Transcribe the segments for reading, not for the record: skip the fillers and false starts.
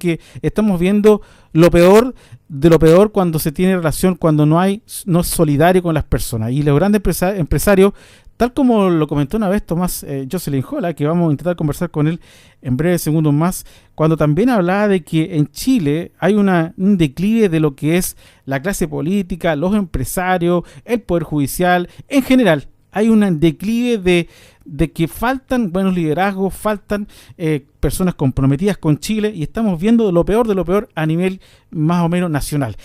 porque estamos viendo lo peor de lo peor cuando se tiene relación, cuando no es solidario con las personas. Y los grandes empresarios, tal como lo comentó una vez Tomás Jocelyn Hall, que vamos a intentar conversar con él en breves segundos más, cuando también hablaba de que en Chile hay un declive de lo que es la clase política, los empresarios, el poder judicial, en general. Hay un declive de que faltan buenos liderazgos, faltan personas comprometidas con Chile, y estamos viendo lo peor a nivel más o menos nacional.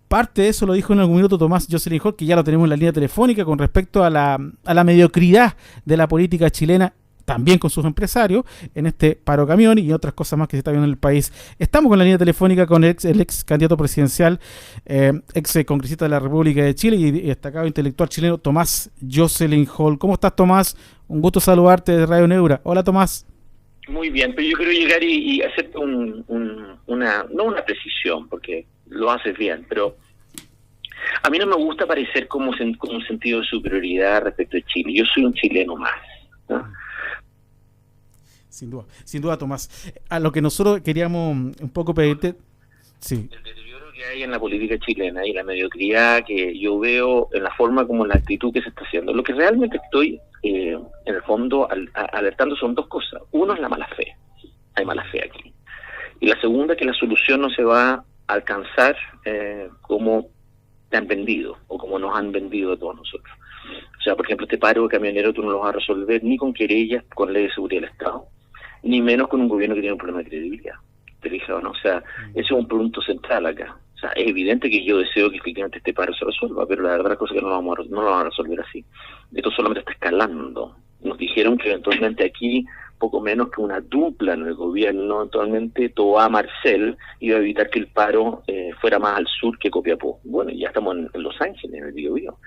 Parte de eso lo dijo en algún minuto Tomás Jocelyn Hall, que ya lo tenemos en la línea telefónica, con respecto a la mediocridad de la política chilena, también con sus empresarios, en este paro camión y otras cosas más que se está viendo en el país. Estamos con la línea telefónica con el ex candidato presidencial, ex congresista de la República de Chile y destacado intelectual chileno, Tomás Jocelyn Hall. ¿Cómo estás, Tomás? Un gusto saludarte de Radio Neura. Hola, Tomás. Muy bien, pero yo quiero llegar y hacer no una precisión, porque lo haces bien, pero a mí no me gusta parecer con un sentido de superioridad respecto de Chile. Yo soy un chileno más, ¿no? Sin duda, Tomás. A lo que nosotros queríamos un poco pedirte, sí. El deterioro que hay en la política chilena y la mediocridad que yo veo en la forma como en la actitud que se está haciendo. Lo que realmente estoy, en el fondo, alertando son dos cosas. Uno es la mala fe. Hay mala fe aquí. Y la segunda, que la solución no se va a alcanzar como te han vendido o como nos han vendido a todos nosotros. O sea, por ejemplo, este paro camionero tú no lo vas a resolver ni con querellas, con ley de seguridad del Estado, ni menos con un gobierno que tiene un problema de credibilidad. ¿Te fijas o no? O sea, ese es un punto central acá. O sea, es evidente que yo deseo que efectivamente este paro se resuelva, pero la verdad es que no lo vamos a resolver así. Esto solamente está escalando. Nos dijeron que eventualmente aquí, poco menos que una dupla en el gobierno, eventualmente Toa Marcel iba a evitar que el paro fuera más al sur que Copiapó. Bueno, ya estamos en Los Ángeles, en el Biobío.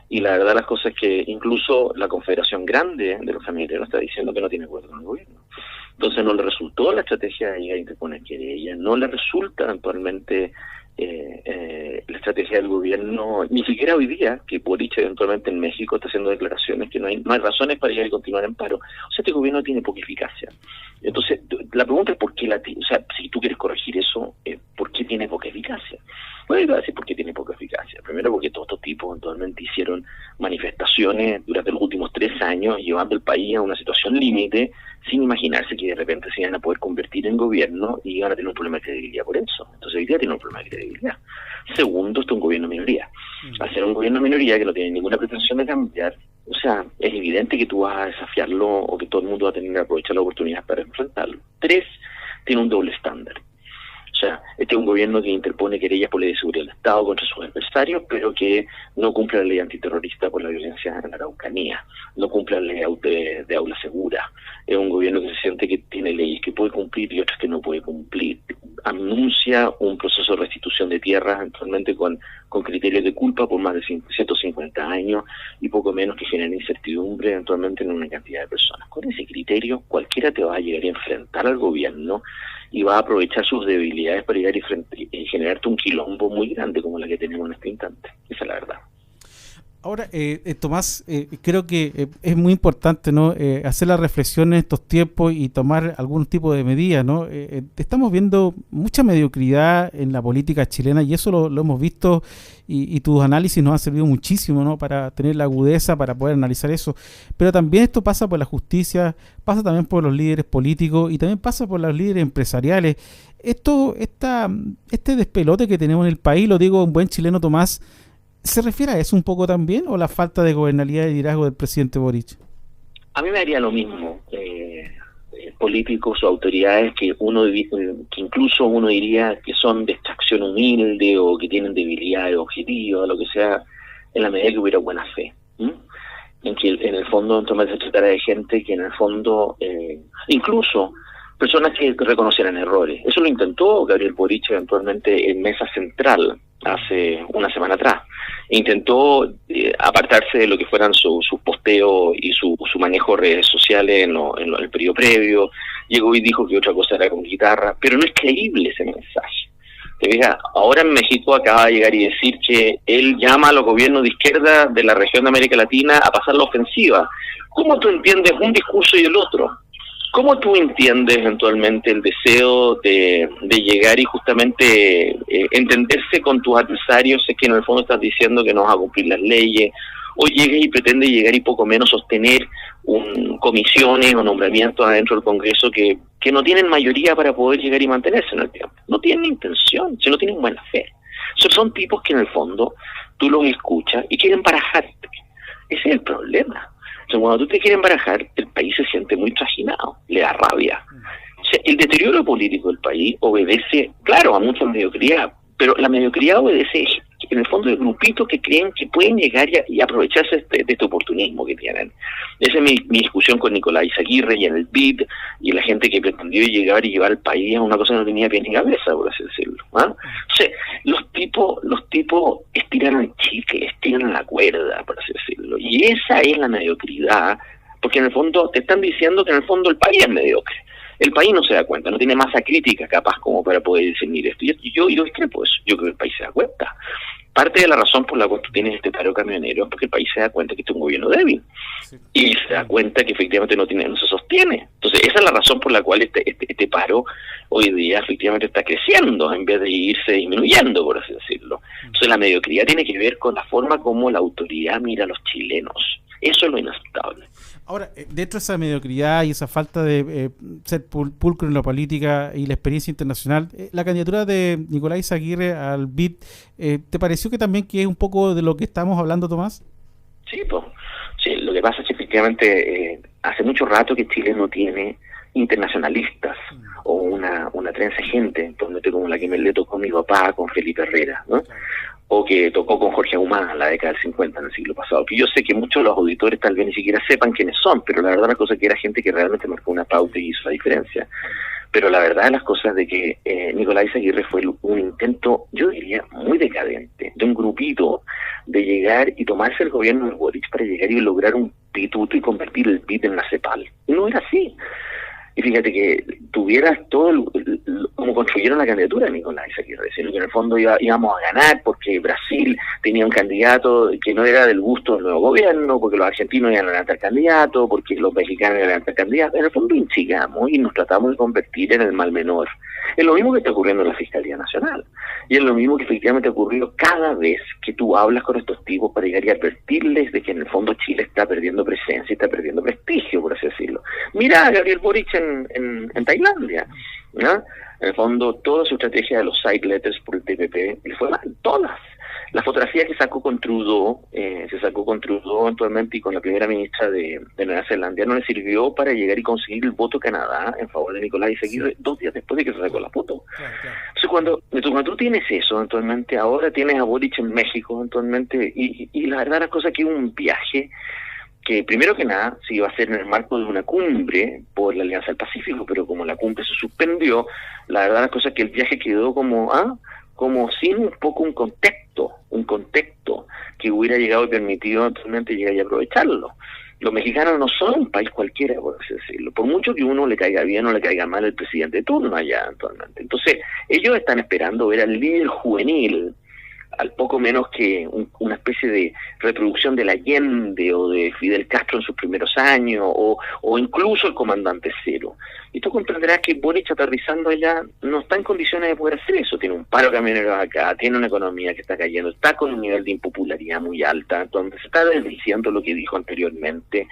Y la verdad las cosas es que incluso la Confederación Grande de los Camioneros está diciendo que no tiene acuerdo con el gobierno. Entonces no le resultó la estrategia de interponer querella, no le resulta eventualmente la estrategia del gobierno, ni siquiera hoy día, que Boric eventualmente en México está haciendo declaraciones que no hay razones para ir a continuar en paro. O sea, este gobierno tiene poca eficacia. Entonces, la pregunta es por qué o sea, si tú quieres corregir eso, ¿por qué tiene poca eficacia? Bueno, iba a decir por qué tiene poca eficacia. Primero porque todos estos tipos eventualmente hicieron manifestaciones durante los últimos 3 años, llevando el país a una situación límite, sin imaginarse que de repente se iban a poder convertir en gobierno y iban a tener un problema de credibilidad por eso. Entonces hoy día tiene un problema de credibilidad. Segundo, esto es un gobierno de minoría. Al ser un gobierno de minoría que no tiene ninguna pretensión de cambiar, o sea, es evidente que tú vas a desafiarlo o que todo el mundo va a tener que aprovechar la oportunidad para enfrentarlo. 3, tiene un doble estándar. O sea, este es un gobierno que interpone querellas por ley de seguridad del Estado contra sus adversarios, pero que no cumple la ley antiterrorista por la violencia en la Araucanía, no cumple la ley de aula segura. Es un gobierno que se siente que tiene leyes que puede cumplir y otras que no puede cumplir. Anuncia un proceso de restitución de tierras, actualmente con criterios de culpa por más de 150 años y poco menos que genera incertidumbre eventualmente en una cantidad de personas. Con ese criterio, cualquiera te va a llegar a enfrentar al gobierno y va a aprovechar sus debilidades para llegar y generarte un quilombo muy grande como la que tenemos en este instante. Esa es la verdad. Ahora, Tomás, creo que es muy importante, ¿no? Hacer la reflexión en estos tiempos y tomar algún tipo de medida, ¿no? Estamos viendo mucha mediocridad en la política chilena y eso lo hemos visto y tus análisis nos han servido muchísimo, ¿no? Para tener la agudeza, para poder analizar eso. Pero también esto pasa por la justicia, pasa también por los líderes políticos y también pasa por los líderes empresariales. Este despelote que tenemos en el país, lo digo un buen chileno, Tomás, ¿se refiere a eso un poco también o la falta de gobernabilidad y liderazgo del presidente Boric? A mí me haría lo mismo. Políticos o autoridades que incluso uno diría que son de extracción humilde o que tienen debilidades objetivas, lo que sea, en la medida que hubiera buena fe. En que en el fondo se tratara de gente que en el fondo, incluso personas que reconocieran errores. Eso lo intentó Gabriel Boric eventualmente en Mesa Central hace una semana atrás. Intentó apartarse de lo que fueran sus posteos y su manejo de redes sociales en el periodo previo. Llegó y dijo que otra cosa era con guitarra, pero no es creíble ese mensaje. Te fijas, ahora en México acaba de llegar y decir que él llama a los gobiernos de izquierda de la región de América Latina a pasar la ofensiva. ¿Cómo tú entiendes un discurso y el otro? ¿Cómo tú entiendes eventualmente el deseo de llegar y justamente entenderse con tus adversarios? Es que en el fondo estás diciendo que no vas a cumplir las leyes, o llegas y pretendes llegar y poco menos sostener comisiones o nombramientos adentro del Congreso que no tienen mayoría para poder llegar y mantenerse en el tiempo. No tienen intención, si no tienen buena fe. Son tipos que en el fondo tú los escuchas y quieren barajarte. Ese es el problema. Entonces, cuando tú te quieren barajar, el país se siente muy trajinado, le da rabia. O sea, el deterioro político del país obedece, claro, a mucha mediocridad, pero la mediocridad obedece en el fondo de grupitos que creen que pueden llegar y aprovecharse de este oportunismo que tienen. Esa es mi discusión con Nicolás Aguirre y en el BID, y la gente que pretendió llegar y llevar al país a una cosa que no tenía pie ni cabeza, por así decirlo. O sea, los tipos estiran el chicle, estiran la cuerda, por así decirlo. Y esa es la mediocridad, porque en el fondo te están diciendo que en el fondo el país es mediocre. El país no se da cuenta, no tiene masa crítica capaz como para poder discernir esto. Y yo discrepo eso, yo creo que el país se da cuenta. Parte de la razón por la cual tú tienes este paro camionero es porque el país se da cuenta que este es un gobierno débil. Sí. Y se da cuenta que efectivamente no se sostiene. Entonces esa es la razón por la cual este paro hoy día efectivamente está creciendo en vez de irse disminuyendo, por así decirlo. Entonces la mediocridad tiene que ver con la forma como la autoridad mira a los chilenos. Eso es lo inaceptable. Ahora, dentro de esa mediocridad y esa falta de ser pulcro en la política y la experiencia internacional, la candidatura de Nicolás Aguirre al BID, ¿te pareció que también que es un poco de lo que estamos hablando, Tomás? Sí, pues. Sí, lo que pasa es que efectivamente hace mucho rato que Chile no tiene internacionalistas o una trenza de gente, como la que le tocó a mi papá con Felipe Herrera, ¿no? O que tocó con Jorge Ahumada en la década del 50, en el siglo pasado, que yo sé que muchos de los auditores tal vez ni siquiera sepan quiénes son, pero la verdad la cosa es que era gente que realmente marcó una pauta y hizo la diferencia. Pero la verdad de las cosas de que Nicolás Aguirre fue un intento, yo diría, muy decadente, de un grupito de llegar y tomarse el gobierno de Boric para llegar y lograr un pituto y convertir el PIB en la CEPAL. Y no era así. Y fíjate que tuvieras todo como construyeron la candidatura de Nicolás Aguirre, sino que en el fondo íbamos a ganar porque Brasil tenía un candidato que no era del gusto del nuevo gobierno, porque los argentinos iban a levantar candidato, porque los mexicanos iban a levantar candidato. En el fondo inchigamos y nos tratamos de convertir en el mal menor. Es lo mismo que está ocurriendo en la Fiscalía Nacional. Y es lo mismo que efectivamente ha ocurrido cada vez que tú hablas con estos tipos para llegar y advertirles de que en el fondo Chile está perdiendo presencia y está perdiendo prestigio, por así decirlo. Mira a Gabriel Boric en Tailandia, ¿no? En el fondo, toda su estrategia de los side letters por el TPP le fue mal, todas. La fotografía que sacó con Trudeau, actualmente y con la primera ministra de Nueva Zelanda, no le sirvió para llegar y conseguir el voto de Canadá en favor de Nicolás Aguirre 2 días después de que se sacó la foto. Claro. Entonces, cuando tú tienes eso, eventualmente, ahora tienes a Boric en México, eventualmente, y la verdad la cosa es que hubo un viaje que primero que nada se iba a hacer en el marco de una cumbre por la Alianza del Pacífico, pero como la cumbre se suspendió, la verdad la cosa es que el viaje quedó como sin un poco un contexto que hubiera llegado y permitido actualmente llegar y aprovecharlo. Los mexicanos no son un país cualquiera, por así decirlo, por mucho que uno le caiga bien o le caiga mal el presidente de turno allá actualmente. Entonces, ellos están esperando ver al líder juvenil, al poco menos que una especie de reproducción del Allende o de Fidel Castro en sus primeros años, o incluso el comandante Cero. Y tú comprenderás que Boric aterrizando allá no está en condiciones de poder hacer eso. Tiene un paro de camioneros acá, tiene una economía que está cayendo, está con un nivel de impopularidad muy alta, donde se está desdiciendo lo que dijo anteriormente.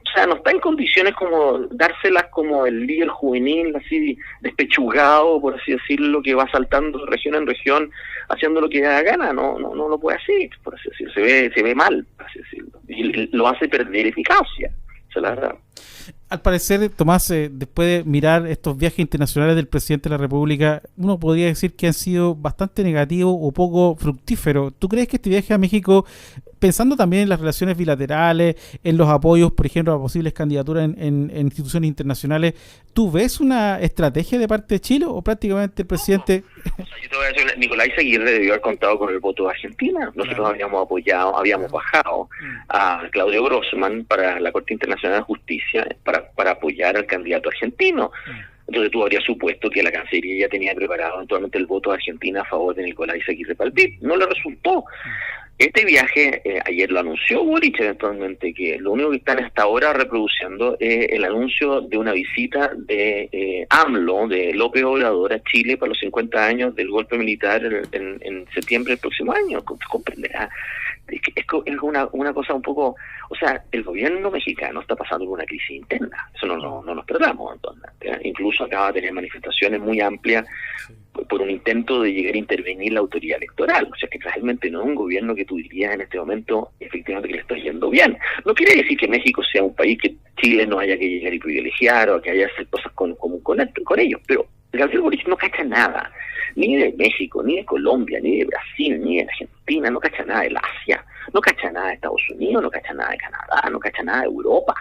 O sea, no está en condiciones como dárselas como el líder juvenil, así despechugado, por así decirlo, que va saltando de región en región, haciendo lo que da gana. No lo puede hacer, por así decirlo. Se ve mal, por así decirlo. Y lo hace perder eficacia. Esa es la verdad. Al parecer, Tomás, después de mirar estos viajes internacionales del presidente de la República, uno podría decir que han sido bastante negativos o poco fructíferos. ¿Tú crees que este viaje a México, pensando también en las relaciones bilaterales, en los apoyos, por ejemplo, a posibles candidaturas en instituciones internacionales, ¿tú ves una estrategia de parte de Chile o prácticamente el presidente? Yo te voy a decir, Nicolás Aguirre debió haber contado con el voto de Argentina. Nosotros habíamos bajado a Claudio Grossman para la Corte Internacional de Justicia para apoyar al candidato argentino. Entonces tú habrías supuesto que la Cancillería ya tenía preparado eventualmente el voto de Argentina a favor de Nicolás Aguirre para el PIB. No le resultó. Este viaje, ayer lo anunció Boric eventualmente, que lo único que están hasta ahora reproduciendo es el anuncio de una visita de AMLO, de López Obrador, a Chile para los 50 años del golpe militar en septiembre del próximo año. Comprenderá. Es una cosa un poco, o sea, el gobierno mexicano está pasando por una crisis interna, eso no nos perdamos, entonces, incluso acaba de tener manifestaciones muy amplias por un intento de llegar a intervenir la autoridad electoral, o sea que realmente no es un gobierno que tú dirías en este momento efectivamente que le está yendo bien. No quiere decir que México sea un país que Chile no haya que llegar y privilegiar o que haya que hacer cosas con ellos, pero Gabriel Boric no cacha nada, ni de México, ni de Colombia, ni de Brasil, ni de Argentina, no cacha nada del Asia, no cacha nada de Estados Unidos, no cacha nada de Canadá, no cacha nada de Europa.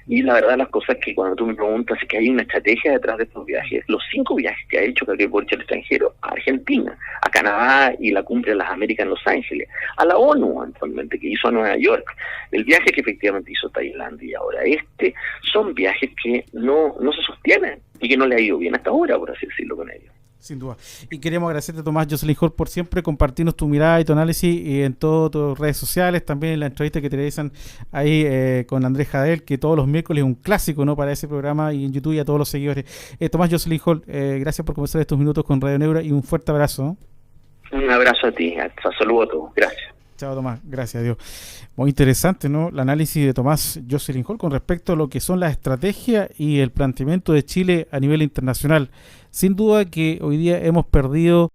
Y la verdad las cosas es que cuando tú me preguntas es que hay una estrategia detrás de estos viajes, los 5 viajes que ha hecho Gabriel Boric al extranjero, a Argentina, a Canadá y la cumbre de las Américas en Los Ángeles, a la ONU actualmente que hizo a Nueva York, el viaje que efectivamente hizo a Tailandia y ahora son viajes que no se sostienen y que no le ha ido bien hasta ahora, por así decirlo, con ellos. Sin duda. Y queremos agradecerte, Tomás Jocelyn Hall, por siempre compartirnos tu mirada y tu análisis en todas tus redes sociales, también en la entrevista que te realizan ahí con Andrés Jadel, que todos los miércoles es un clásico, ¿no?, para ese programa, y en YouTube y a todos los seguidores. Tomás Jocelyn Hall, gracias por conversar estos minutos con Radio Neura y un fuerte abrazo. Un abrazo a ti, hasta saludo a todos, gracias. Chao, Tomás, gracias a Dios. Muy interesante, ¿no?, el análisis de Tomás Jocelyn Hall con respecto a lo que son las estrategias y el planteamiento de Chile a nivel internacional. Sin duda que hoy día hemos perdido